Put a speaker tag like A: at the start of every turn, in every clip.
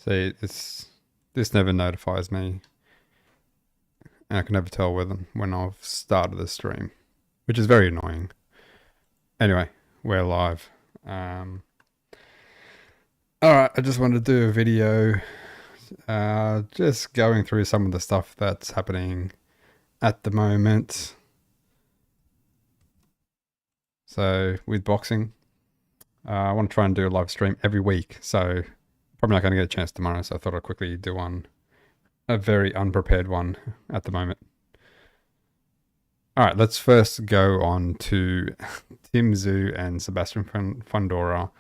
A: See, this never notifies me. And I can never tell when I've started the stream, which is very annoying. Anyway, we're live. Alright, I just wanted to do a video just going through some of the stuff that's happening at the moment. So, with boxing, I want to try and do a live stream every week. So, probably not going to get a chance tomorrow. So, I thought I'd quickly do one. A very unprepared one at the moment. Alright, let's first go on to Tszyu and Sebastian Fundora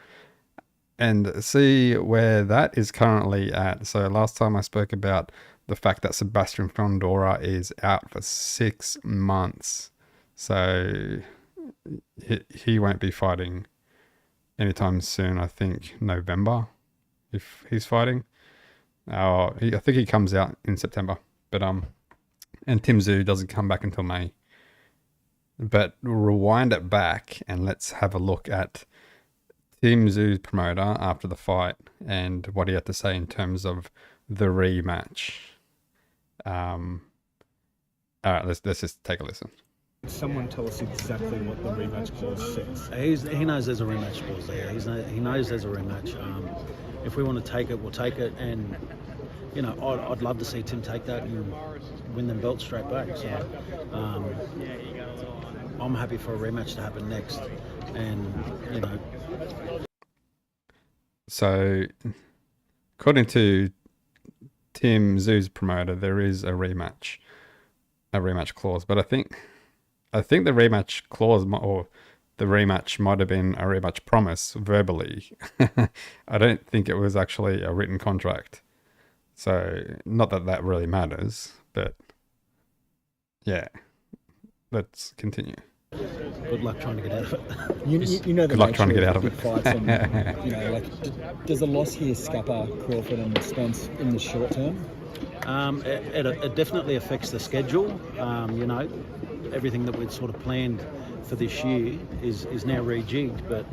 A: and see where that is currently at. So last time I spoke about the fact that Sebastian Fundora is out for 6 months. So he won't be fighting anytime soon. I think November, if he's fighting. I think he comes out in September. But and Tszyu doesn't come back until May. But rewind it back and let's have a look at Tszyu's promoter after the fight and what he had to say in terms of the rematch. All right, let's just take a listen.
B: Someone tell us exactly what the rematch clause says.
C: He knows there's a rematch clause there. He knows there's a rematch. If we want to take it, we'll take it. And you know, I'd love to see Tim take that and win them belts straight back. So I'm happy for a rematch to happen next. And you know.
A: So, according to Tszyu's promoter, there is a rematch clause. But I think the rematch clause or the rematch might have been a rematch promise verbally. I don't think it was actually a written contract. So, not that that really matters, but yeah, let's continue.
C: Good luck trying to get out of it.
B: You know the
A: Good luck trying to get out of
B: big
A: it.
B: Fights and, you know, like, does a loss here scupper Crawford and Spence in the short term?
C: It definitely affects the schedule. You know, everything that we'd sort of planned for this year is now rejigged, but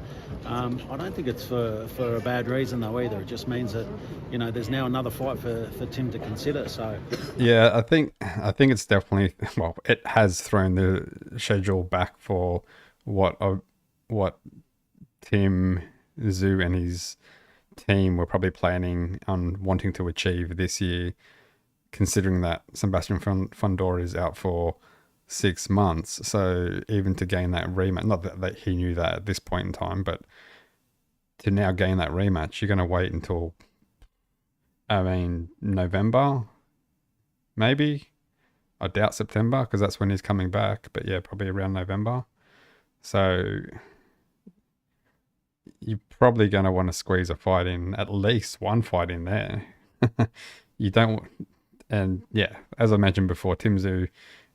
C: I don't think it's for a bad reason though either. It just means that, you know, there's now another fight for Tim to consider. So
A: yeah, I think it's definitely, well, it has thrown the schedule back for what Tim, Tszyu and his team were probably planning on wanting to achieve this year, considering that Sebastian Fundora is out for 6 months. So even to gain that rematch, not that he knew that at this point in time, but to now gain that rematch, you're going to wait until, I mean, November, maybe. I doubt September because that's when he's coming back. But yeah, probably around November. So you're probably going to want to squeeze a fight in, at least one fight in there. You don't, and yeah, as I mentioned before, Tszyu,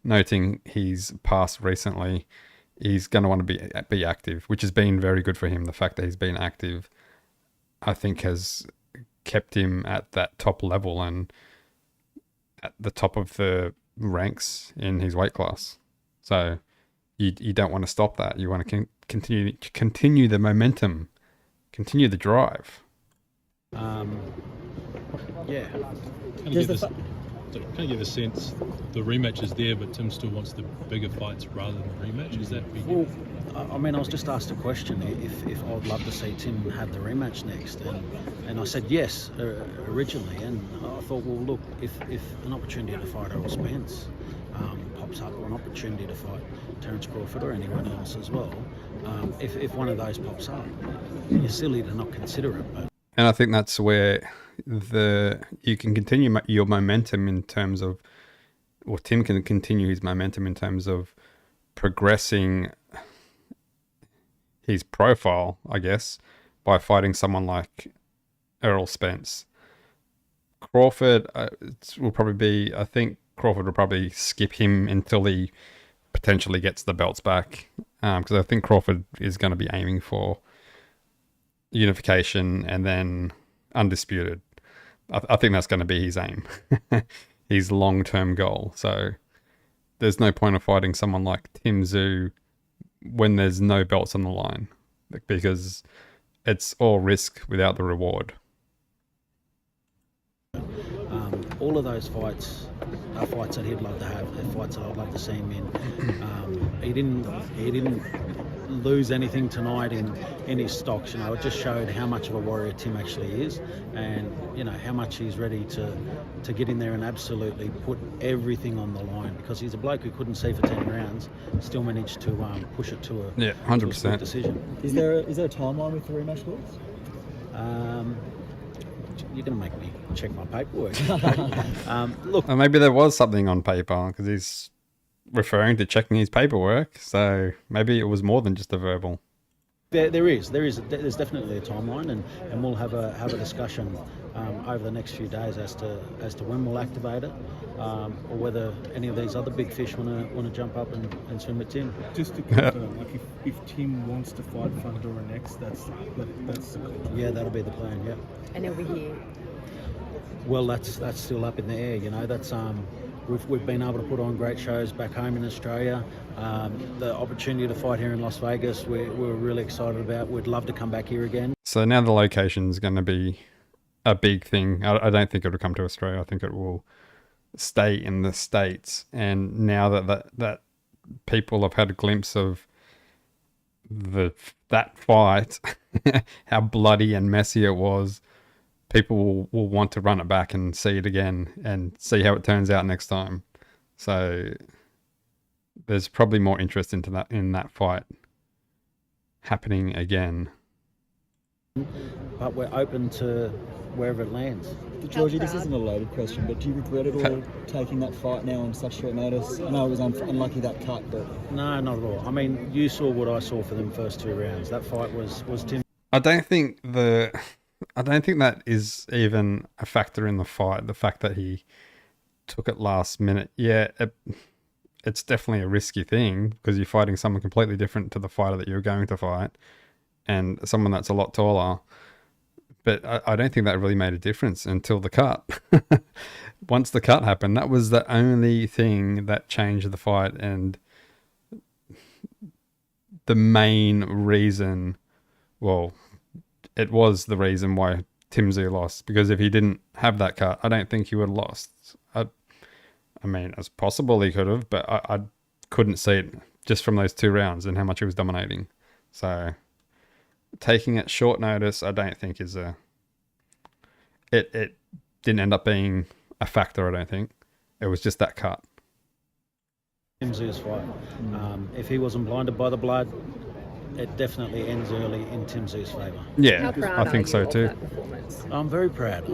A: noting he's passed recently, he's going to want to be active, which has been very good for him. The fact that he's been active, I think, has kept him at that top level and at the top of the ranks in his weight class. So you don't want to stop that. You want to continue the momentum, continue the drive.
C: yeah.
D: Kind of get the sense the rematch is there, but Tim still wants the bigger fights rather than the rematch. Is that big?
C: Well, I mean, I was just asked a question if I'd love to see Tim have the rematch next, and I said yes originally, and I thought, well, look, if an opportunity to fight Errol Spence pops up, or an opportunity to fight Terence Crawford or anyone else as well, if one of those pops up, you're silly to not consider it. But.
A: And I think that's where you can continue your momentum in terms of, or Tim can continue his momentum in terms of progressing his profile, I guess, by fighting someone like Errol Spence. Crawford will probably be, I think Crawford will probably skip him until he potentially gets the belts back, because I think Crawford is going to be aiming for unification and then undisputed. I think that's going to be his aim, his long-term goal. So there's no point of fighting someone like Tszyu when there's no belts on the line, because it's all risk without the reward.
C: all of those fights are fights that he'd love to have. They're fights that I'd love to see him in. He didn't lose anything tonight in his stocks. You know, it just showed how much of a warrior Tim actually is, and you know how much he's ready to get in there and absolutely put everything on the line, because he's a bloke who couldn't see for 10 rounds, still managed to push it to a
A: 100%
C: decision.
B: Is there a timeline with the rematch, boys?
C: You're going to make me check my paperwork. Look,
A: Or maybe there was something on paper, because he's referring to checking his paperwork. So maybe it was more than just a verbal.
C: there's definitely a timeline, and we'll have a discussion over the next few days as to when we'll activate it, or whether any of these other big fish want to jump up and swim with Tim.
E: Just to confirm, like if Tim wants to fight Fundora next, that's the call.
C: Yeah, that'll be the plan. Yeah.
F: And over here.
C: Well, that's still up in the air. You know, that's we've been able to put on great shows back home in Australia. The opportunity to fight here in Las Vegas, we're really excited about. We'd love to come back here again.
A: So now the location's going to be a big thing. I don't think it'll come to Australia. I think it will stay in the States. And now that people have had a glimpse of that fight, how bloody and messy it was, people will want to run it back and see it again and see how it turns out next time. So there's probably more interest in that fight happening again.
C: But we're open to wherever it lands.
B: Georgie, this isn't a loaded question, but do you regret at all taking that fight now on such short notice? I know it was unlucky that cut, but...
C: No, not at all. I mean, you saw what I saw for them first 2 rounds. That fight was Tim.
A: I don't think that is even a factor in the fight. The fact that he took it last minute. Yeah, it's definitely a risky thing, because you're fighting someone completely different to the fighter that you're going to fight, and someone that's a lot taller. But I don't think that really made a difference until the cut. Once the cut happened, that was the only thing that changed the fight, and the main reason, well, it was the reason why Tszyu lost, because if he didn't have that cut, I don't think he would have lost. I mean, it's possible he could have, but I couldn't see it just from those 2 rounds and how much he was dominating. So taking it short notice, I don't think is it didn't end up being a factor, I don't think. It was just that cut.
C: Tszyu's fight. If he wasn't blinded by the blood, it definitely ends early in Tszyu's favour.
A: Yeah,
F: How proud
A: I think
F: are
A: so
F: you of
A: too.
F: that performance?
C: I'm very proud.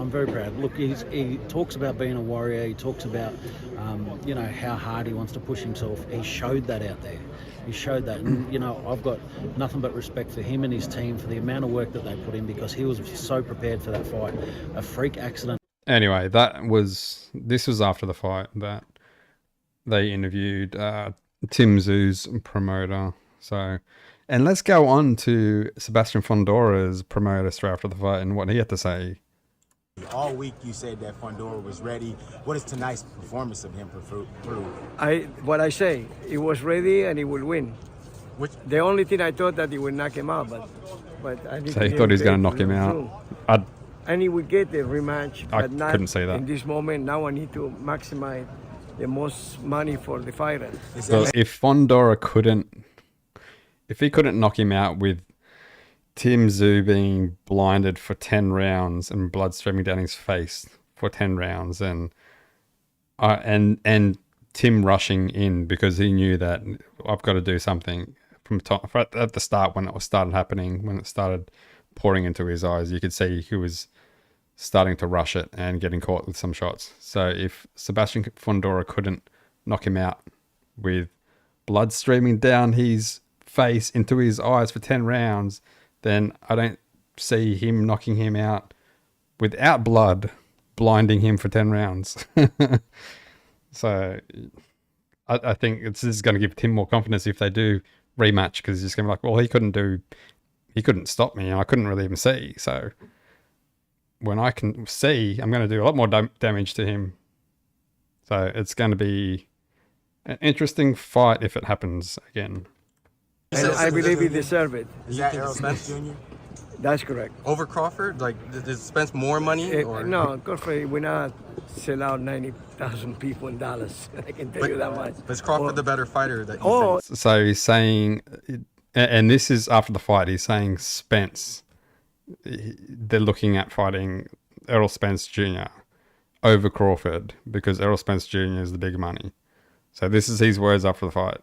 C: Look, he talks about being a warrior. He talks about, how hard he wants to push himself. He showed that out there. He showed that. And, I've got nothing but respect for him and his team for the amount of work that they put in, because he was so prepared for that fight. A freak accident.
A: Anyway, this was after the fight that they interviewed Tszyu's promoter. So, and let's go on to Sebastian Fundora's promoter straight after the fight and what he had to say.
G: All week you said that Fundora was ready. What does tonight's performance of him prove?
H: What I say, he was ready and he will win. The only thing I thought that he would knock him out, but I think
A: So he thought he was going to knock him out.
H: And he would get the rematch,
A: I
H: but not
A: couldn't say that.
H: in this moment. Now I need to maximize the most money for the fighter.
A: So if Fundora if he couldn't knock him out with Tszyu being blinded for 10 rounds and blood streaming down his face for 10 rounds, and Tim rushing in because he knew that I've got to do something from at the start, when it started happening, when it started pouring into his eyes, you could see he was starting to rush it and getting caught with some shots. So if Sebastian Fundora couldn't knock him out with blood streaming down his face into his eyes for 10 rounds, then I don't see him knocking him out without blood, blinding him for 10 rounds. So I think this is going to give Tim more confidence if they do rematch, because he's just going to be like, well, he couldn't stop me, and I couldn't really even see. So when I can see, I'm going to do a lot more damage to him. So it's going to be an interesting fight if it happens again.
H: And I believe he deserved it.
G: Is that Errol Spence Jr.?
H: That's correct.
I: Over Crawford? Like, does Spence more money? Or?
H: No, Crawford will not sell out 90,000 people in Dallas. I can tell you that much.
G: But is Crawford the better fighter that you
H: Oh,
G: think?
A: So he's saying, and this is after the fight, he's saying Spence, they're looking at fighting Errol Spence Jr. over Crawford because Errol Spence Jr. is the bigger money. So this is his words after the fight.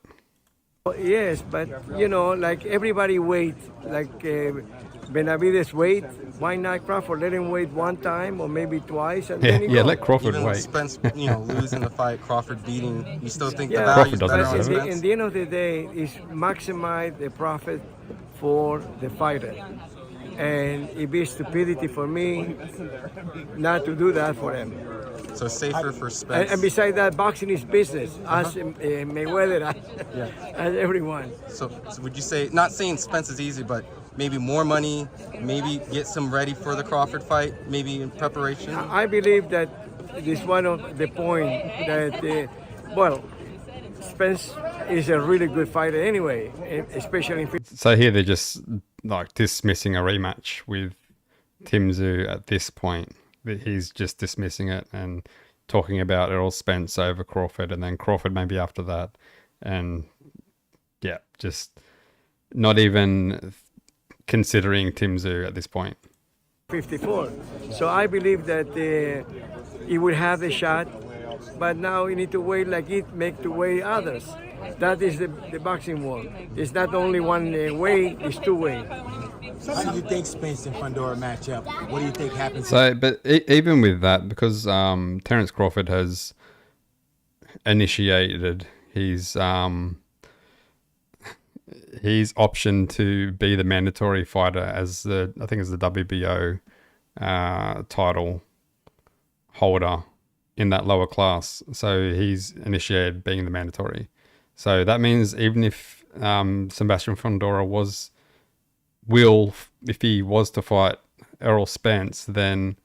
H: yes, but you know, like everybody wait, like Benavides wait. Why not Crawford? Let him wait one time or maybe twice, and
A: Yeah,
H: then he
A: yeah,
H: go.
A: let Crawford
G: Even with
A: wait.
G: Spence, losing the fight, Crawford beating, you still think the
H: Yeah,
G: value's
A: Crawford
G: better
A: doesn't
G: on
A: deserve
G: Spence?
H: in the end of the day, is maximize the profit for the fighter. And it'd be stupidity for me not to do that for him.
G: So safer for Spence.
H: And besides that, boxing is business, as Mayweather, as everyone.
G: So would you say, not saying Spence is easy, but maybe more money, maybe get some ready for the Crawford fight, maybe in preparation?
H: I believe that this one of the point that, well, Spence is a really good fighter anyway, especially in
A: So here they're just like dismissing a rematch with Tszyu at this point. He's just dismissing it and talking about Errol Spence over Crawford, and then Crawford maybe after that. And yeah, just not even considering Tszyu at this point.
H: 54. So I believe that he will have a shot, but now we need to wait like it make to weigh others. That is the boxing world. It's not only one way, it's two way.
G: How do you think Spence and Fundora match up? What do you think happens?
A: So, but even with that, because Terence Crawford has initiated his option to be the mandatory fighter as the WBO title holder in that lower class. So he's initiated being the mandatory. So that means even if Sebastian Fundora if he was to fight Errol Spence, then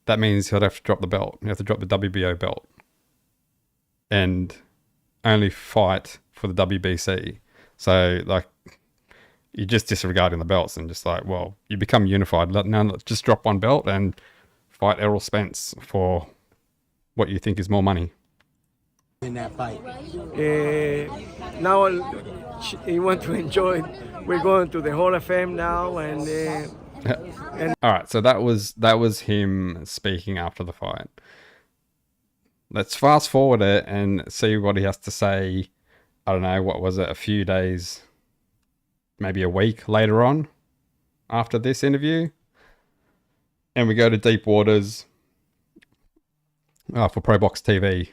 A: that means he'll have to drop the belt. He'll have to drop the WBO belt and only fight for the WBC. So, like, you're just disregarding the belts and just like, well, you become unified. Now let's just drop one belt and fight Errol Spence for what you think is more money.
G: In that fight?
H: Now you want to enjoy. We're going to the Hall of Fame now, and
A: All right, so that was him speaking after the fight. Let's fast forward it and see what he has to say. I don't know, what was it, a few days, maybe a week later on after this interview. And we go to Deep Waters for Pro Box TV.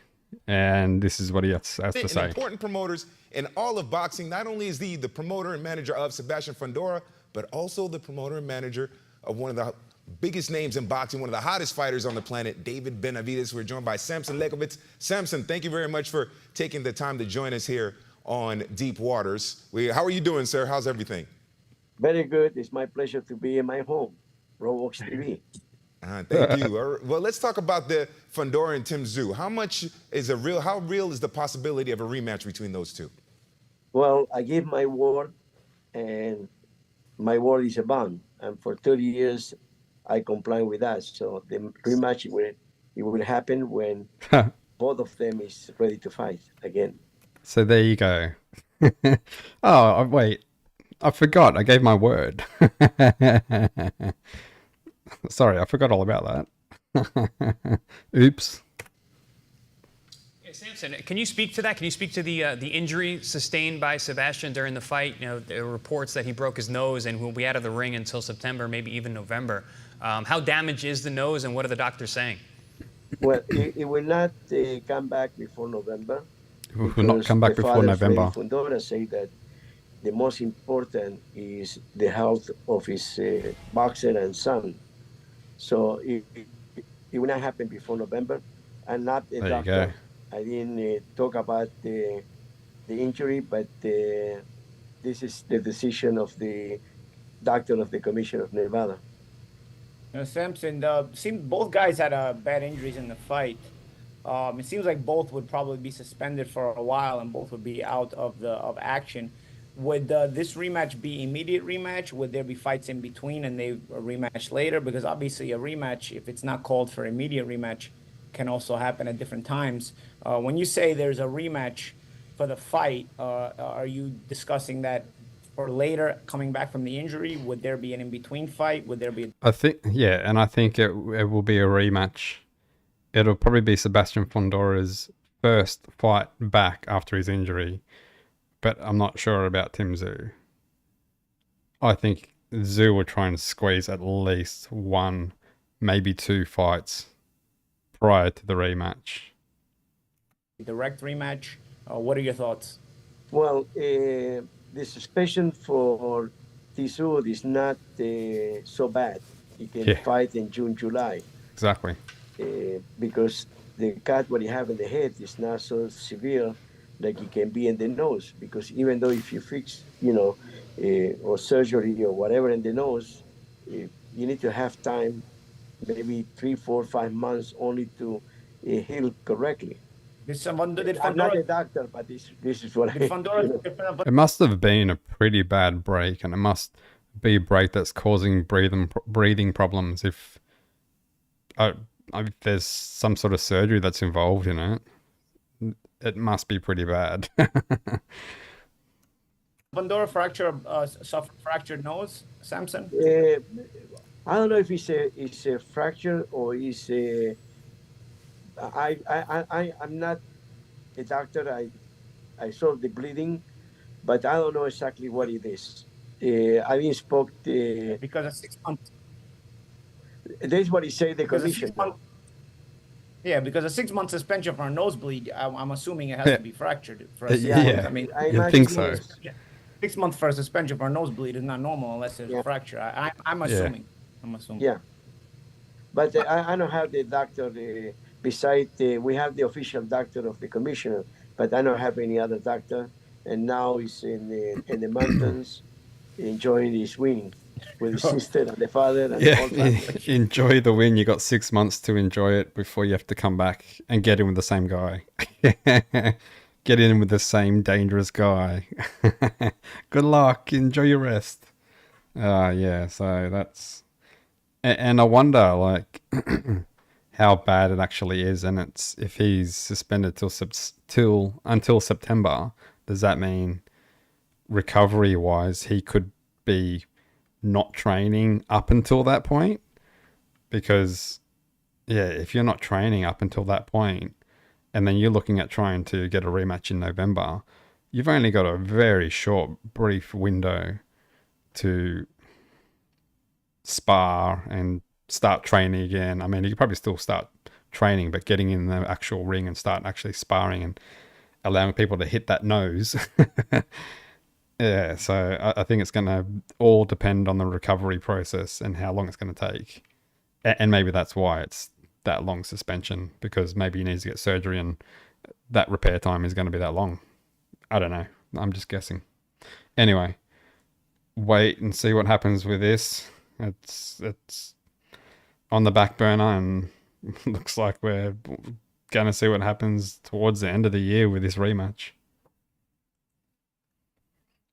A: And this is what he has to say.
F: Important promoters in all of boxing. Not only is he the promoter and manager of Sebastian Fundora, but also the promoter and manager of one of the biggest names in boxing, one of the hottest fighters on the planet, David Benavides. We're joined by Samson Lekovitz. Samson, thank you very much for taking the time to join us here on Deep Waters. How are you doing, sir? How's everything?
H: very good. It's my pleasure to be in my home, Roblox TV.
F: Thank you. Well, let's talk about the Fundora and Tszyu. How real is the possibility of a rematch between those two?
H: Well, I give my word, and my word is a bond. And for 30 years, I comply with that. So the rematch will happen when both of them is ready to fight again.
A: So there you go. Oh, wait. I forgot. I gave my word. Sorry, I forgot all about that. Oops.
I: Samson, can you speak to that? Can you speak to the injury sustained by Sebastian during the fight? You know, there were reports that he broke his nose and will be out of the ring until September, maybe even November. How damaged is the nose, and what are the doctors saying?
H: Well, it will not come back before November.
A: It will not come back before November.
H: Fundora say that the most important is the health of his boxer and son. So it will not happen before November. I'm not a doctor.
A: You go.
H: I didn't talk about the injury, but this is the decision of the doctor of the Commission of Nevada.
J: Samson, both guys had bad injuries in the fight. It seems like both would probably be suspended for a while, and both would be out of action. Would this rematch be immediate rematch? Would there be fights in between and they rematch later? Because obviously a rematch, if it's not called for immediate rematch, can also happen at different times. When you say there's a rematch for the fight, are you discussing that for later coming back from the injury? Would there be an in-between fight? Would there be
A: I think, yeah, and I think it will be a rematch. It'll probably be Sebastian Fundora's first fight back after his injury, but I'm not sure about Tszyu. I think Tszyu will try and squeeze at least one, maybe two fights prior to the rematch.
J: direct rematch? What are your thoughts?
H: Well, the suspension for Tszyu is not so bad. He can fight in June, July.
A: Exactly.
H: Because the cut what he have in the head is not so severe like it can be in the nose. Because even though if you fix, or surgery or whatever in the nose, you need to have time, maybe 3, 4, 5 months only to heal correctly.
J: Did
H: I'm not a doctor, but this is what
A: It must have been a pretty bad break, and it must be a break that's causing breathing problems if there's some sort of surgery that's involved in it. It must be pretty bad.
J: Fundora suffered fractured nose, Samson?
H: I don't know if it's a fracture or it's a... I'm not a doctor. I saw the bleeding, but I don't know exactly what it is. I didn't spoke
J: because of 6 months.
H: That's what he said. The commission.
J: Yeah, because a 6-month suspension for a nosebleed, I'm assuming it has to be fractured for a 6 months. I mean,
A: I think so.
J: 6 months for a suspension for a nosebleed is not normal unless there's a fracture. I'm assuming.
H: Yeah, but I don't have the doctor. Besides, we have the official doctor of the commissioner, but I don't have any other doctor. And now he's in the mountains, enjoying his win with his sister and the father and the whole family.
A: Enjoy the win. You got 6 months to enjoy it before you have to come back and get in with the same guy. Get in with the same dangerous guy. Good luck. Enjoy your rest. Yeah, so that's... And I wonder, like, how bad it actually is. And it's if he's suspended until September, does that mean recovery-wise he could be not training up until that point? Because, yeah, if you're not training up until that point, and then you're looking at trying to get a rematch in November, you've only got a very short, brief window to spar and start training again. I mean, you could probably still start training, but getting in the actual ring and start actually sparring and allowing people to hit that nose. Yeah, so I think it's going to all depend on the recovery process and how long it's going to take. And maybe that's why it's that long suspension, because maybe he needs to get surgery and that repair time is going to be that long. I don't know. I'm just guessing. Anyway, wait and see what happens with this. It's on the back burner, and looks like we're going to see what happens towards the end of the year with this rematch.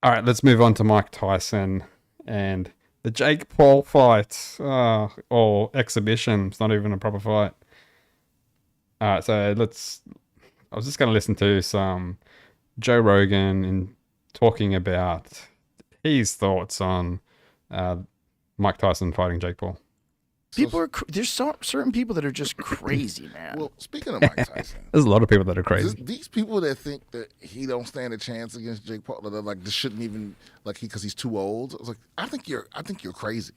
A: All right, let's move on to Mike Tyson and the Jake Paul fight, or exhibition. It's not even a proper fight. All right, so I was just going to listen to some Joe Rogan in talking about his thoughts on Mike Tyson fighting Jake Paul.
K: There's certain people that are just crazy, man.
L: Well, speaking of Mike Tyson,
A: there's a lot of people that are crazy.
L: These people that think that he don't stand a chance against Jake Paul, that like this shouldn't even because he's too old. I was like, I think you're crazy.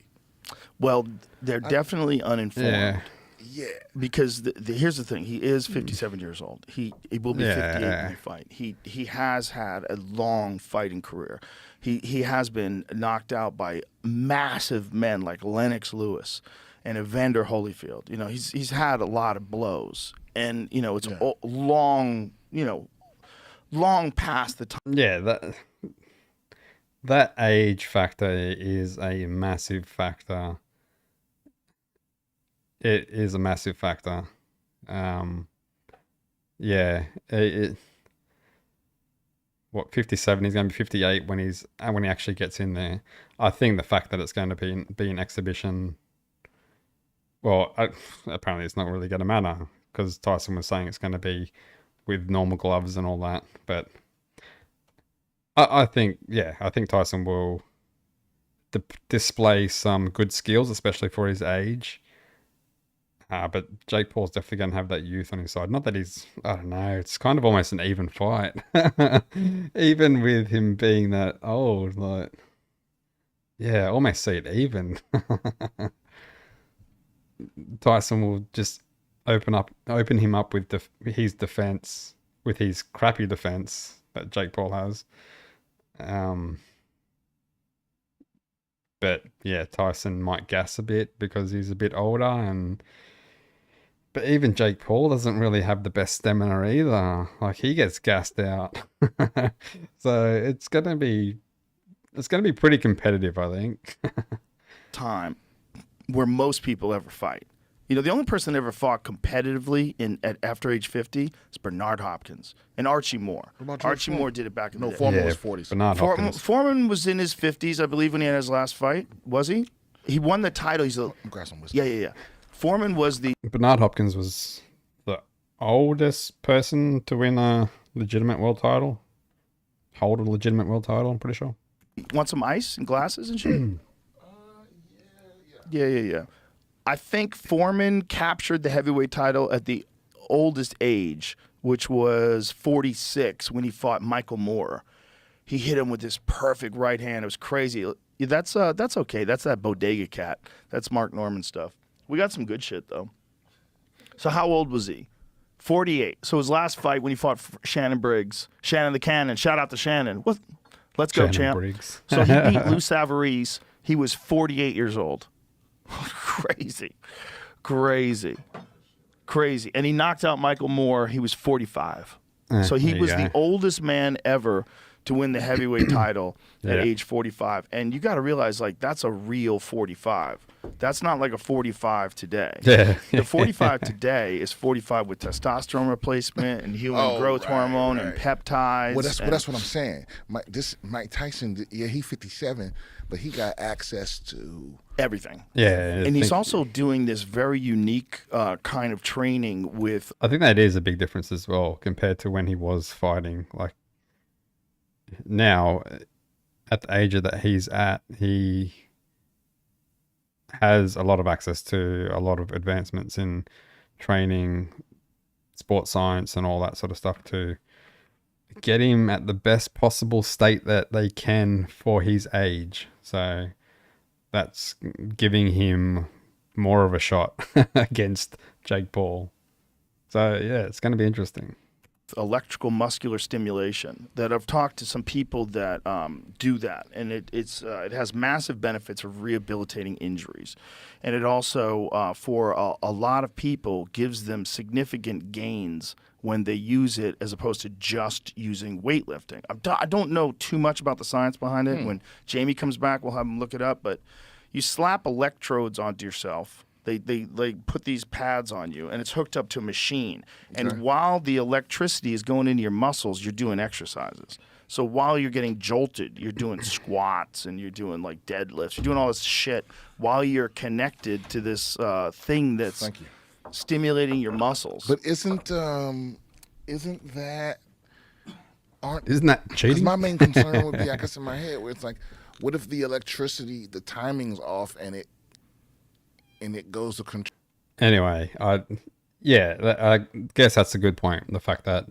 K: Well, they're definitely uninformed.
L: Yeah.
K: Because here's the thing: he is 57 years old. He will be 58 when he fight. He has had a long fighting career. He has been knocked out by massive men like Lennox Lewis and Evander Holyfield. He's had a lot of blows, and it's long past the time.
A: Yeah, that age factor is a massive factor. It is a massive factor. Yeah, 57? He's going to be 58 when he actually gets in there. I think the fact that it's going to be an exhibition. Well, apparently it's not really going to matter. because Tyson was saying it's going to be with normal gloves and all that. But I think Tyson will display some good skills, especially for his age. But Jake Paul's definitely going to have that youth on his side. Not that he's, I don't know, it's kind of almost an even fight. Even with him being that old, like, yeah, almost see it even. Tyson will just open him up with his defense, with his crappy defense that Jake Paul has. But yeah, Tyson might gas a bit because he's a bit older, but even Jake Paul doesn't really have the best stamina either. Like, he gets gassed out. So it's gonna be pretty competitive, I think.
K: Time where most people ever fight. You know, the only person that ever fought competitively after age 50 is Bernard Hopkins and Archie Moore. Archie Moore did it back in the day.
L: Foreman was 40s.
A: Bernard Hopkins.
K: Foreman was in his 50s, I believe, when he had his last fight. Was he? He won the title. Yeah. Foreman was
A: Bernard Hopkins was the oldest person to win a legitimate world title. Hold a legitimate world title, I'm pretty sure.
K: Want some ice and glasses and shit? Yeah. I think Foreman captured the heavyweight title at the oldest age, which was 46 when he fought Michael Moore. He hit him with this perfect right hand. It was crazy. That's okay. That's that bodega cat. That's Mark Norman stuff. We got some good shit, though. So how old was he? 48. So his last fight when he fought Shannon Briggs. Shannon the Cannon. Shout out to Shannon. What? Let's go, champ.
A: Briggs.
K: So he beat Lou Savarese. He was 48 years old. Crazy. And he knocked out Michael Moore. He was 45. So he was the oldest man ever to win the heavyweight title at age 45. And you got to realize, like, that's a real 45. That's not like a 45 today.
A: Yeah.
K: The 45 today is 45 with testosterone replacement and human growth hormone and peptides.
L: Well, that's what I'm saying. Mike Tyson, he's 57, but he got access to
K: everything.
A: Yeah.
K: And he's also doing this very unique kind of training with...
A: I think that is a big difference as well compared to when he was fighting. Like, now, at the age that he's at, he has a lot of access to a lot of advancements in training, sports science, and all that sort of stuff to get him at the best possible state that they can for his age. So that's giving him more of a shot against Jake Paul. So yeah, it's going to be interesting.
K: Electrical muscular stimulation that I've talked to some people that do that, and it has massive benefits of rehabilitating injuries, and it also for a lot of people gives them significant gains when they use it as opposed to just using weightlifting. I don't know too much about the science behind it. When Jamie comes back, we'll have him look it up, but you slap electrodes onto yourself. They put these pads on you, and it's hooked up to a machine. Okay. And while the electricity is going into your muscles, you're doing exercises. So while you're getting jolted, you're doing squats and you're doing like deadlifts. You're doing all this shit while you're connected to this thing that's stimulating your muscles.
L: But isn't that
A: cheating?
L: 'Cause my main concern would be, I guess, in my head, where it's like, what if the electricity, the timing's off, and it goes to control?
A: Anyway, I guess that's a good point. The fact that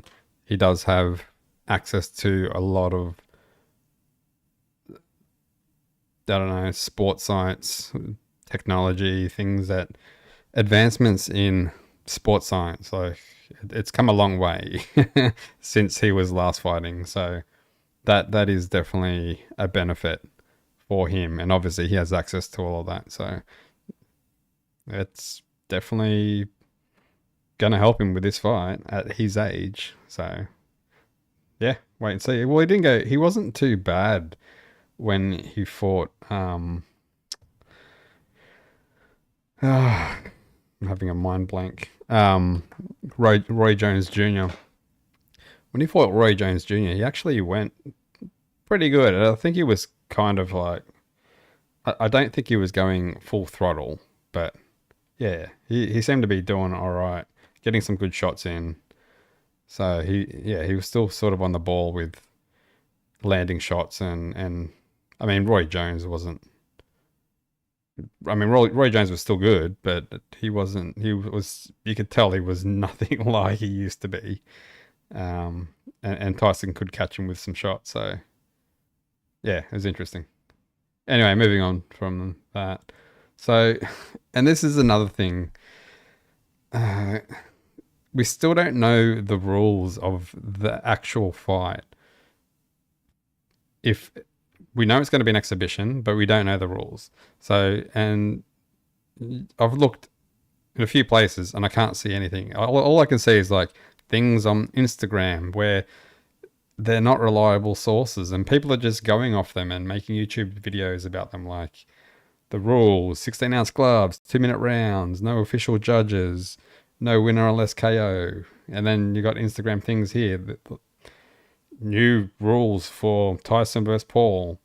A: he does have access to a lot of, I don't know, sports science, technology, things that advancements in sports science. Like, it's come a long way since he was last fighting. So that is definitely a benefit for him. And obviously he has access to all of that. So it's definitely going to help him with this fight at his age. So, yeah, wait and see. Well, he wasn't too bad when he fought, I'm having a mind blank, Roy Jones Jr. When he fought Roy Jones Jr., he actually went pretty good. I think he was kind of like, I don't think he was going full throttle, but yeah, he seemed to be doing all right getting some good shots in. So he was still sort of on the ball with landing shots and I mean Roy Jones wasn't. I mean Roy Jones was still good, but he wasn't. He was. You could tell he was nothing like he used to be. And Tyson could catch him with some shots. So yeah, it was interesting. Anyway, moving on from that. So, and this is another thing. We still don't know the rules of the actual fight. If we know it's going to be an exhibition, but we don't know the rules. So, and I've looked in a few places and I can't see anything. All I can see is like things on Instagram where they're not reliable sources and people are just going off them and making YouTube videos about them, like the rules, 16-ounce gloves, 2-minute rounds, no official judges, no winner unless KO. And then you got Instagram things here. New rules for Tyson versus Paul.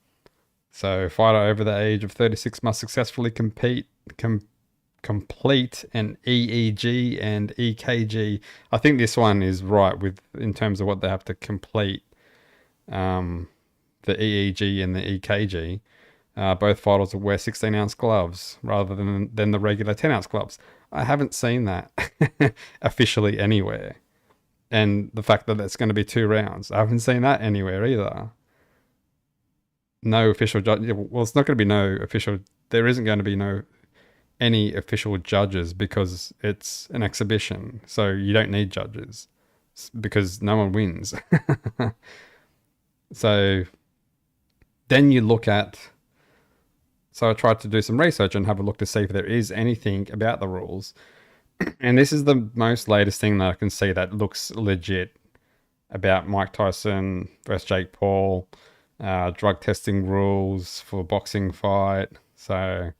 A: So fighter over the age of 36 must successfully complete an EEG and EKG. I think this one is right in terms of what they have to complete. The EEG and the EKG. Both fighters will wear 16-ounce gloves rather than the regular 10-ounce gloves. I haven't seen that officially anywhere. And the fact that it's going to be 2 rounds, I haven't seen that anywhere either. No official judge. Well, it's not going to be no official. There isn't going to be any official judges because it's an exhibition. So you don't need judges because no one wins. So then you look at. So I tried to do some research and have a look to see if there is anything about the rules. And this is the most latest thing that I can see that looks legit about Mike Tyson versus Jake Paul, drug testing rules for boxing fight. So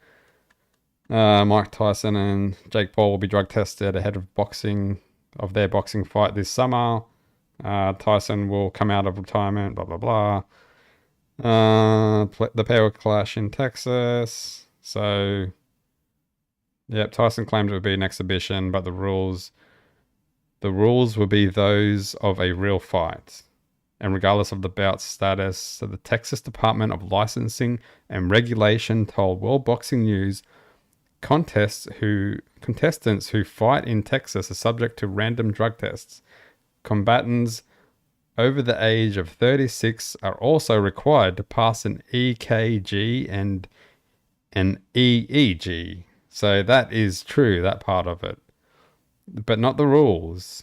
A: Mike Tyson and Jake Paul will be drug tested ahead of their boxing fight this summer. Tyson will come out of retirement, blah, blah, blah. The power clash in Texas. So, yep, Tyson claimed it would be an exhibition, but the rules would be those of a real fight. And regardless of the bout's status, so the Texas Department of Licensing and Regulation told World Boxing News contestants who fight in Texas are subject to random drug tests. Combatants over the age of 36 are also required to pass an EKG and an EEG. So that is true, that part of it. But not the rules.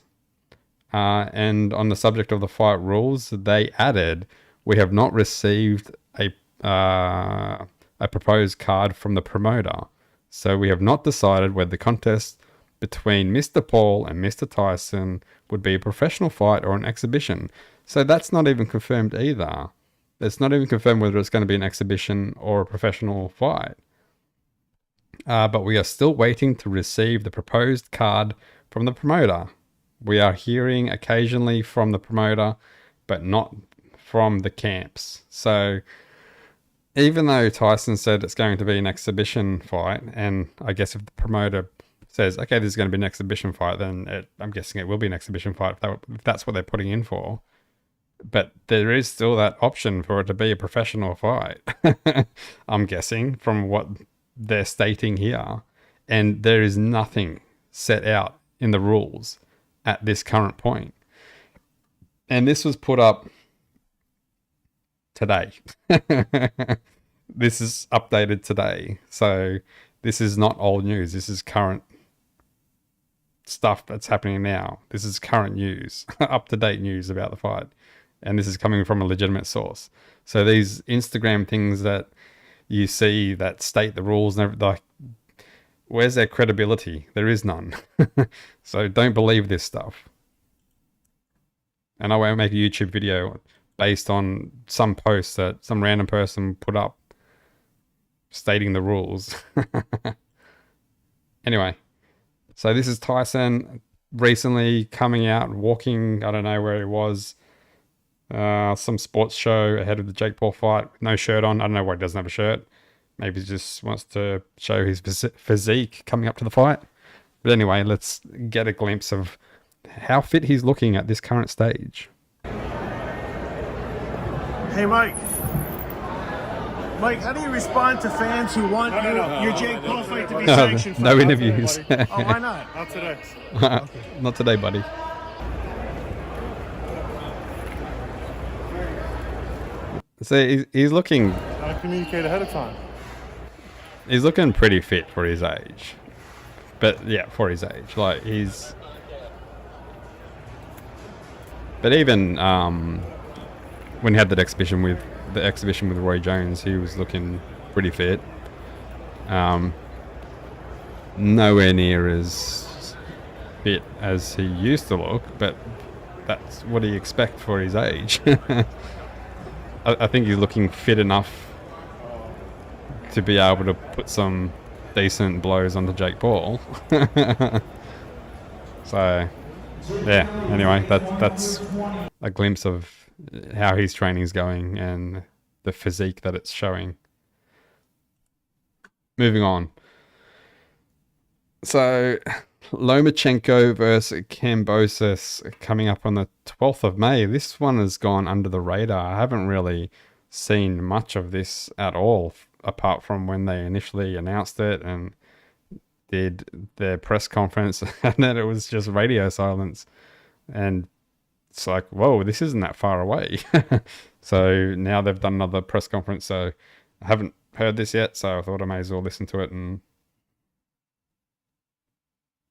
A: And on the subject of the fight rules, they added, we have not received a proposed card from the promoter. So we have not decided whether the contest between Mr. Paul and Mr. Tyson would be a professional fight or an exhibition. So that's not even confirmed either. It's not even confirmed whether it's going to be an exhibition or a professional fight. But we are still waiting to receive the proposed card from the promoter. We are hearing occasionally from the promoter, but not from the camps. So even though Tyson said it's going to be an exhibition fight, and I guess if the promoter says, okay, this is going to be an exhibition fight, then I'm guessing it will be an exhibition fight if that's what they're putting in for. But there is still that option for it to be a professional fight, I'm guessing, from what they're stating here. And there is nothing set out in the rules at this current point. And this was put up today. This is updated today. So this is not old news. This is current stuff that's happening now. This is current news, up-to-date news about the fight. And this is coming from a legitimate source. So these Instagram things that you see that state the rules, and like, where's their credibility? There is none. So don't believe this stuff. And I won't make a YouTube video based on some post that some random person put up stating the rules. Anyway, so this is Tyson recently coming out, walking, I don't know where he was, some sports show ahead of the Jake Paul fight with no shirt on. I don't know why he doesn't have a shirt. Maybe he just wants to show his physique coming up to the fight. But anyway, let's get a glimpse of how fit he's looking at this current stage.
M: Hey, Mike. Mike, how do you respond to fans who want your Jake Paul fight to be sanctioned?
A: No interviews.
M: Oh, why not? Not today.
A: Not today, buddy. So he's looking...
M: Gotta communicate ahead of time.
A: He's looking pretty fit for his age. But yeah, for his age. Like, he's... But even when he had that exhibition with Roy Jones, he was looking pretty fit. Nowhere near as fit as he used to look, but that's what you expect for his age. I think he's looking fit enough to be able to put some decent blows onto Jake Paul. So, yeah, anyway, that's a glimpse of how his training's going and the physique that it's showing. Moving on. So, Lomachenko versus Kambosos coming up on the 12th of May. This one has gone under the radar. I haven't really seen much of this at all, apart from when they initially announced it and did their press conference, and then it was just radio silence. And it's like, whoa, this isn't that far away. So now they've done another press conference, so I haven't heard this yet, so I thought I may as well listen to it and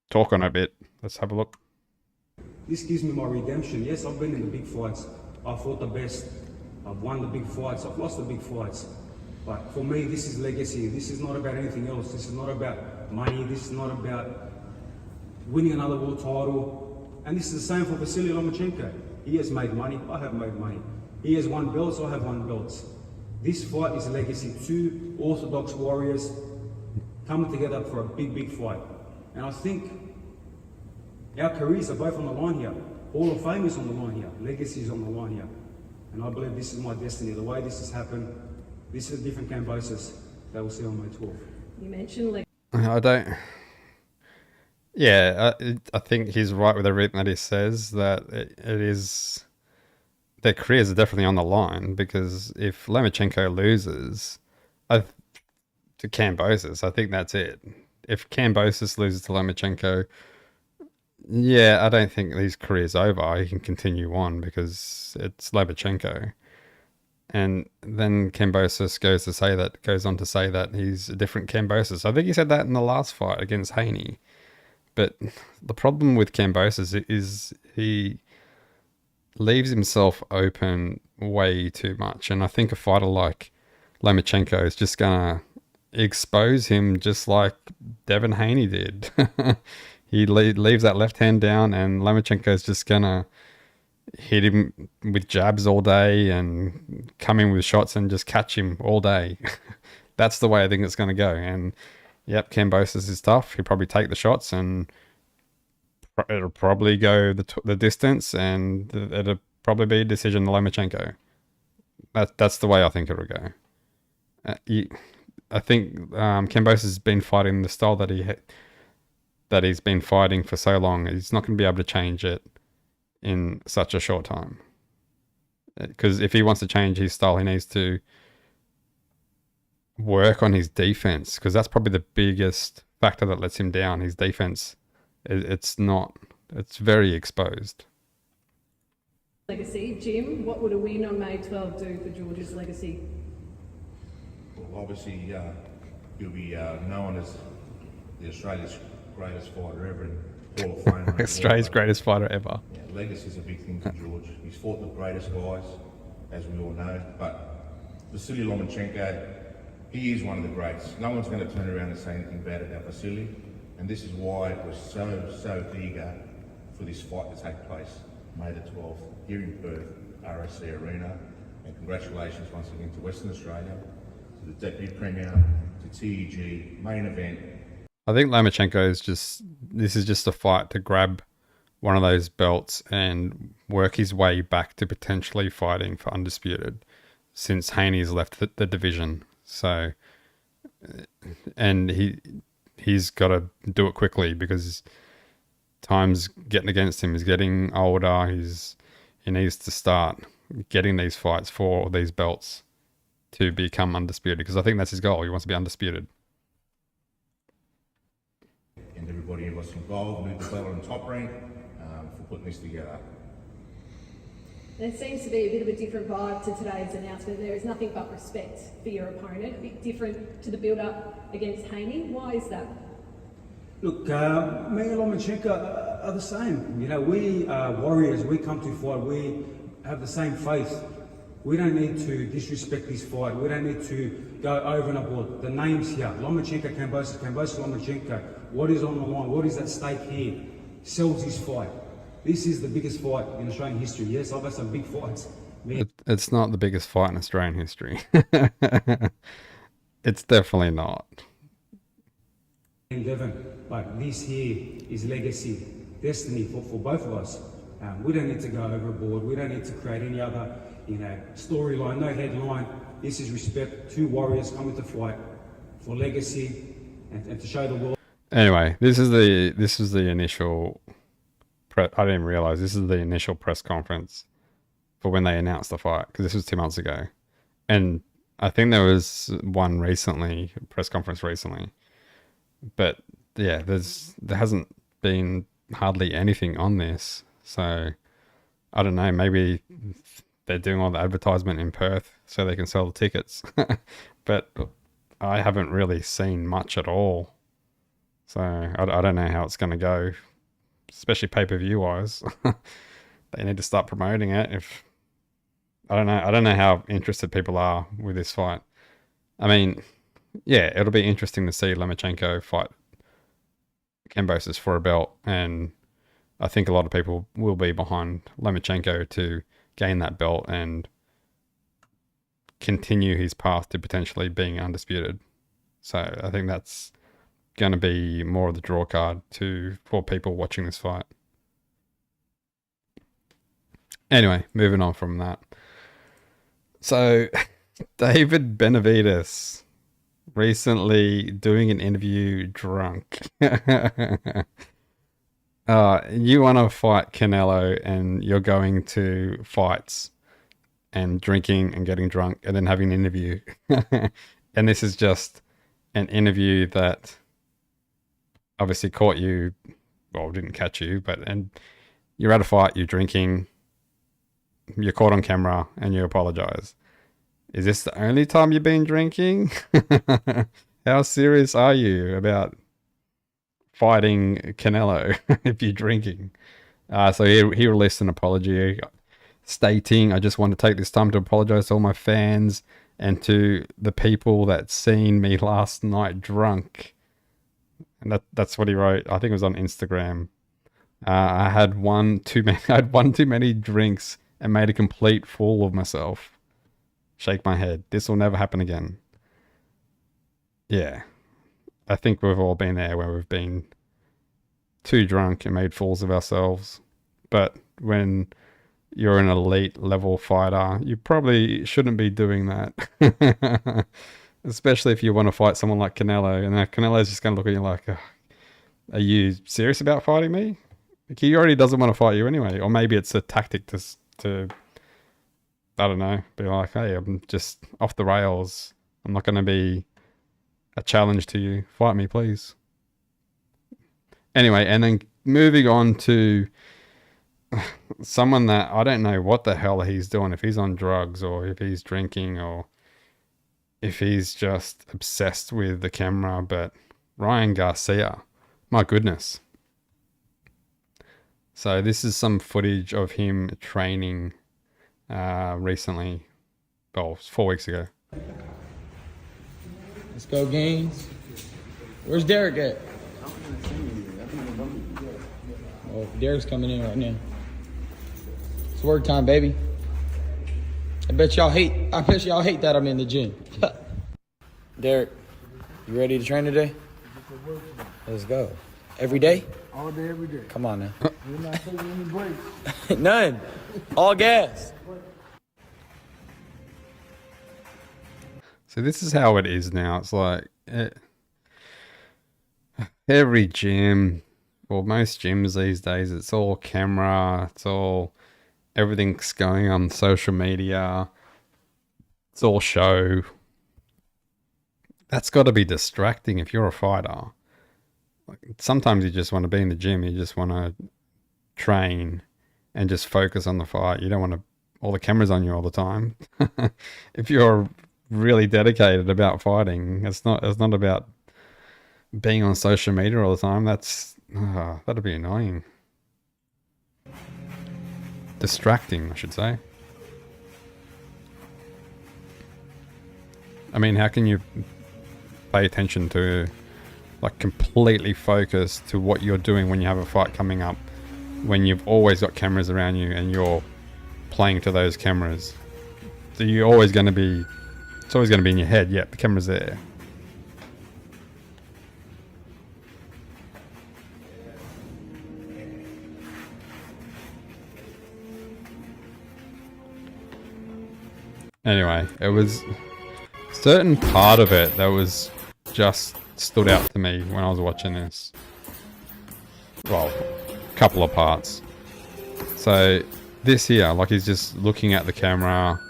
A: talk on it a bit. Let's have a look.
N: This gives me my redemption. Yes, I've been in the big fights. I've fought the best. I've won the big fights. I've lost the big fights. But for me, this is legacy. This is not about anything else. This is not about money. This is not about winning another world title. And this is the same for Vasily Lomachenko. He has made money. I have made money. He has won belts. I have won belts. This fight is a legacy. Two orthodox warriors coming together for a big, big fight. And I think our careers are both on the line here. Hall of Fame is on the line here. Legacy is on the line here. And I believe this is my destiny. The way this has happened, this is a different Kambosos that we'll see on May 12th.
O: You mentioned
A: I don't... Yeah, I think he's right with everything that he says, that it is... Their careers are definitely on the line, because if Lomachenko loses to Kambosos, I think that's it. If Kambosos loses to Lomachenko, yeah, I don't think his career's over. He can continue on because it's Lomachenko. And then Kambosos goes on to say that he's a different Kambosos. I think he said that in the last fight against Haney. But the problem with Kambosos is he leaves himself open way too much. And I think a fighter like Lomachenko is just going to expose him just like Devin Haney did. He leaves that left hand down, and Lomachenko is just going to hit him with jabs all day and come in with shots and just catch him all day. That's the way I think it's going to go. And yep, Kambosos is tough. He'll probably take the shots, and it'll probably go the distance, and it'll probably be a decision to Lomachenko. That's the way I think it'll go. I think Kambosos has been fighting the style that he's been fighting for so long. He's not going to be able to change it in such a short time. Because if he wants to change his style, he needs to work on his defense, because that's probably the biggest factor that lets him down. His defense, it's very exposed.
O: legacy. Jim, what would a win on May 12 do for George's legacy?
P: Well, obviously, he'll be known as the Australia's greatest fighter ever and Hall of Fame.
A: Australia's greatest fighter ever.
P: Yeah, legacy's a big thing for George. He's fought the greatest guys, as we all know, but Vasily Lomachenko, he is one of the greats. No one's going to turn around and say anything bad about Vasily, and this is why we're so eager for this fight to take place May the 12th here in Perth, RSC Arena. And congratulations once again to Western Australia, to the Deputy Premier, to TEG, main event.
A: I think Lomachenko this is just a fight to grab one of those belts and work his way back to potentially fighting for undisputed, since Haney's left the division. So, and he he's got to do it quickly because time's getting against him. He's getting older. He needs to start getting these fights for these belts to become undisputed, because I think that's his goal. He wants to be undisputed.
P: And everybody who was involved, Luke Bell and Top Rank, for putting this together.
O: There seems to be a bit of a different vibe to today's announcement. There is nothing but respect for your opponent, a bit different to the build-up against Haney. Why is that?
N: Look, me and Lomachenko are the same. You know, we are warriors. We come to fight. We have the same faith. We don't need to disrespect this fight. We don't need to go over and above. The names here, Lomachenko, Kambosos, Lomachenko. What is on the line? What is at stake here? Sells this fight. This is the biggest fight in Australian history. Yes, I've had some big fights.
A: It's not the biggest fight in Australian history. It's definitely not.
N: Devon, but this here is legacy, destiny for both of us. We don't need to go overboard. We don't need to create any other, storyline, no headline. This is respect. Two warriors coming to fight for legacy and to show the world.
A: Anyway, this is the initial. I didn't even realize this is the initial press conference for when they announced the fight, because this was 2 months ago, and I think there was one recently, press conference recently, but yeah, there hasn't been hardly anything on this, so I don't know, maybe they're doing all the advertisement in Perth so they can sell the tickets, but I haven't really seen much at all, so I don't know how it's going to go. Especially pay-per-view wise. They need to start promoting it. I don't know how interested people are with this fight. I mean, yeah, it'll be interesting to see Lomachenko fight Kambosos for a belt, and I think a lot of people will be behind Lomachenko to gain that belt and continue his path to potentially being undisputed. So I think that's going to be more of the draw card for people watching this fight. Anyway, moving on from that. So, David Benavidez recently doing an interview drunk. You want to fight Canelo and you're going to fights and drinking and getting drunk and then having an interview. And this is just an interview that obviously caught you, well, didn't catch you, and you're at a fight, you're drinking, you're caught on camera, and you apologize. Is this the only time you've been drinking? How serious are you about fighting Canelo if you're drinking? So he released an apology stating, I just want to take this time to apologize to all my fans and to the people that seen me last night drunk. And that's what he wrote. I think it was on Instagram. I had one too many drinks and made a complete fool of myself. Shake my head. This will never happen again. Yeah. I think we've all been there where we've been too drunk and made fools of ourselves. But when you're an elite level fighter, you probably shouldn't be doing that. Especially if you want to fight someone like Canelo, and Canelo's just going to look at you like, are you serious about fighting me? Like, he already doesn't want to fight you anyway. Or maybe it's a tactic to I don't know, be like, hey, I'm just off the rails. I'm not going to be a challenge to you. Fight me, please. Anyway, and then moving on to someone that I don't know what the hell he's doing, if he's on drugs or if he's drinking or if he's just obsessed with the camera, but Ryan Garcia, my goodness. So this is some footage of him training recently. Well, 4 weeks ago.
Q: Let's go, Gaines. Where's Derek at? Oh, Derek's coming in right now. It's work time, baby. I bet y'all hate that I'm in the gym. Derek, you ready to train today? Let's go. Every day?
M: All day, every day.
Q: Come on now.
M: We're not taking any breaks.
Q: None. All gas.
A: So this is how it is now. It's like, every gym, well, most gyms these days, it's all camera, everything's going on social media, it's all show. That's got to be distracting if you're a fighter. Like, sometimes you just want to be in the gym, you just want to train and just focus on the fight. You don't want all the cameras on you all the time. If you're really dedicated about fighting, it's not about being on social media all the time. That'd be annoying. Distracting, I should say. I mean, how can you pay attention to, like, completely focus to what you're doing when you have a fight coming up, when you've always got cameras around you and you're playing to those cameras? So it's always going to be in your head. Yeah, the camera's there. Anyway, it was a certain part of it that was just stood out to me when I was watching this. Well, a couple of parts. So this here, like, he's just looking at the camera.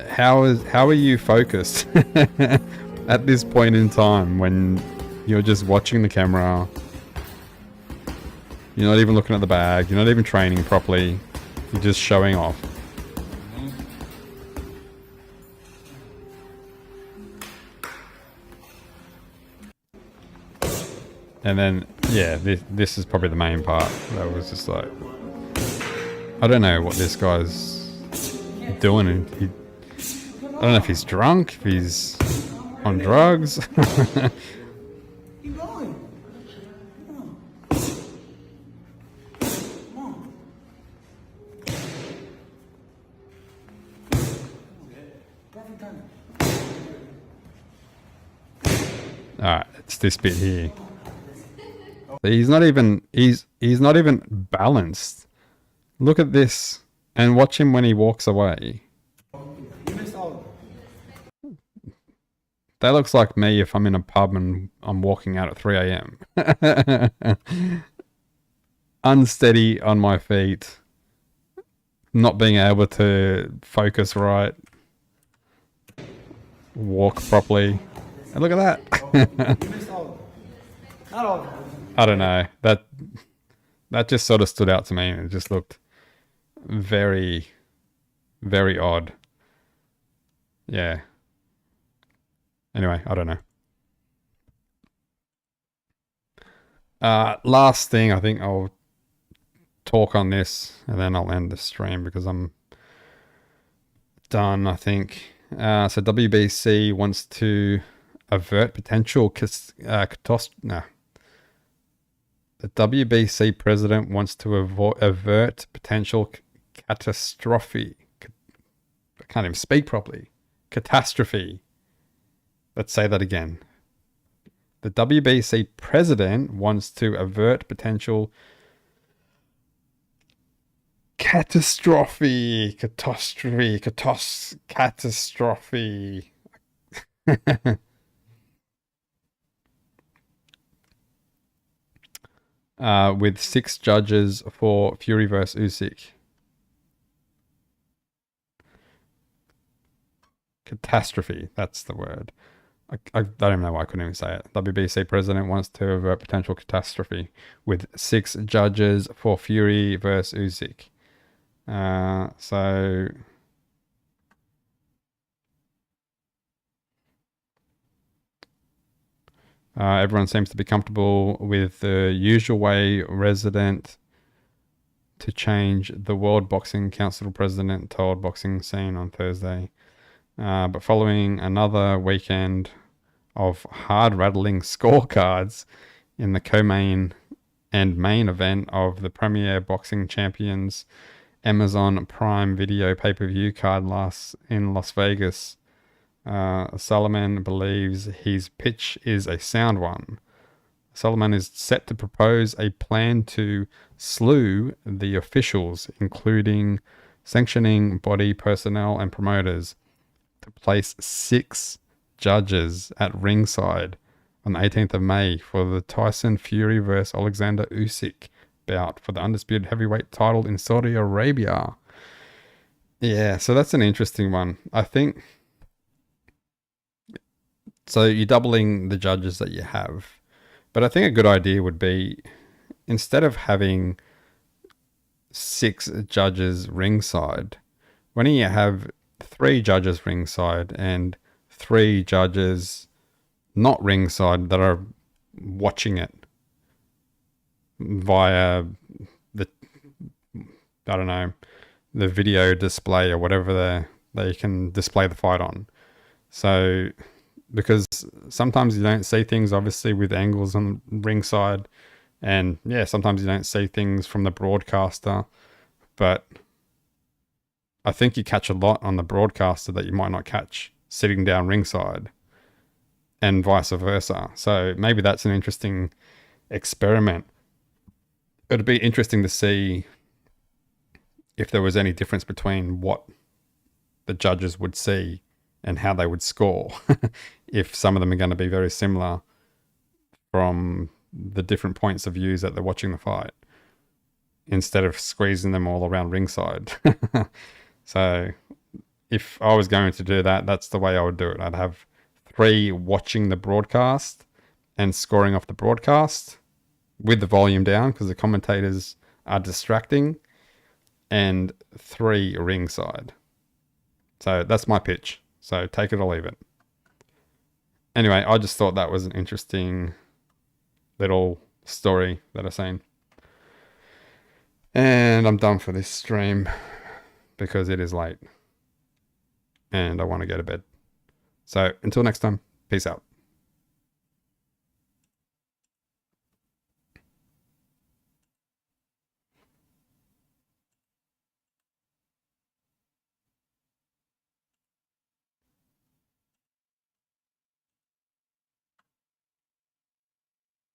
A: How are you focused at this point in time when you're just watching the camera? You're not even looking at the bag. You're not even training properly. You're just showing off. And then, yeah, this is probably the main part. That was just like, I don't know what this guy's doing. I don't know if he's drunk, if he's on drugs.
M: Keep going.
A: Alright, it's this bit here. So he's not even balanced. Look at this and watch him when he walks away. That looks like me if I'm in a pub and I'm walking out at 3 a.m. Unsteady on my feet. Not being able to focus right. Walk properly. And look at that. I don't know. That just sort of stood out to me. It just looked very, very odd. Yeah. Anyway, I don't know. Last thing, I think I'll talk on this and then I'll end the stream because I'm done, I think. So WBC wants to avert potential catastrophe. The WBC president wants to avert potential catastrophe. I can't even speak properly. Catastrophe. Let's say that again. The WBC president wants to avert potential catastrophe. With 6 judges for Fury vs. Usyk. Catastrophe, that's the word. I don't know why I couldn't even say it. WBC president wants to avert potential catastrophe with 6 judges for Fury vs. Usyk. So everyone seems to be comfortable with the usual way resident to change, the World Boxing Council president told Boxing Scene on Thursday. But following another weekend of hard-rattling scorecards in the co-main and main event of the Premier Boxing Champions Amazon Prime Video pay-per-view card in Las Vegas, Solomon believes his pitch is a sound one. Solomon is set to propose a plan to slew the officials, including sanctioning body personnel and promoters, to place 6 judges at ringside on the 18th of May for the Tyson Fury versus Alexander Usyk bout for the undisputed heavyweight title in Saudi Arabia. Yeah, so that's an interesting one. I think, so you're doubling the judges that you have, but I think a good idea would be, instead of having 6 judges ringside, why don't you have 3 judges ringside and 3 judges not ringside that are watching it via the, I don't know, the video display or whatever they can display the fight on. So, because sometimes you don't see things obviously with angles on the ringside, and yeah, sometimes you don't see things from the broadcaster, but I think you catch a lot on the broadcaster that you might not catch sitting down ringside, and vice versa. So maybe that's an interesting experiment. It'd be interesting to see if there was any difference between what the judges would see and how they would score. If some of them are going to be very similar from the different points of views that they're watching the fight, instead of squeezing them all around ringside. So if I was going to do that, that's the way I would do it. I'd have 3 watching the broadcast and scoring off the broadcast with the volume down because the commentators are distracting, and 3 ringside. So that's my pitch. So take it or leave it. Anyway, I just thought that was an interesting little story that I've seen. And I'm done for this stream because it is late and I want to go to bed. So until next time, peace out.